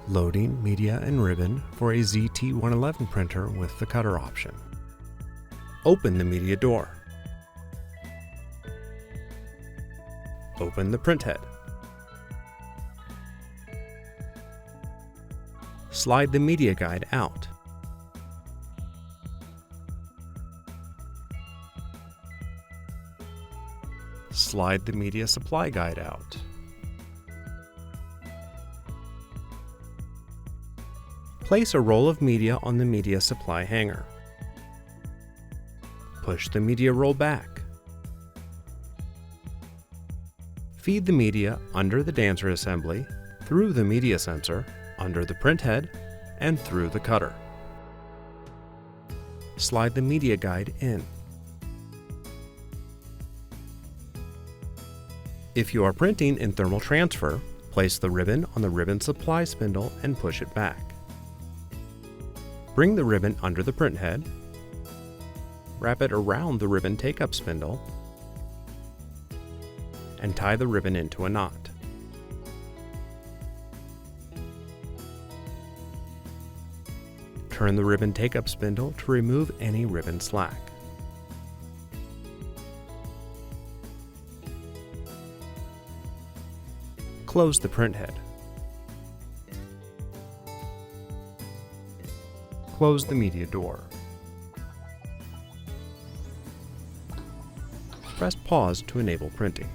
Loading media and ribbon for a ZT111 printer with the cutter option. Open the media door. Open the printhead. Slide the media guide out. Slide the media supply guide out. Place a roll of media on the media supply hanger. Push the media roll back. Feed the media under the dancer assembly, through the media sensor, under the printhead, and through the cutter. Slide the media guide in. If you are printing in thermal transfer, place the ribbon on the ribbon supply spindle and push it back. Bring the ribbon under the printhead, wrap it around the ribbon take-up spindle, and tie the ribbon into a knot. Turn the ribbon take-up spindle to remove any ribbon slack. Close the printhead. Close the media door. Press pause to enable printing.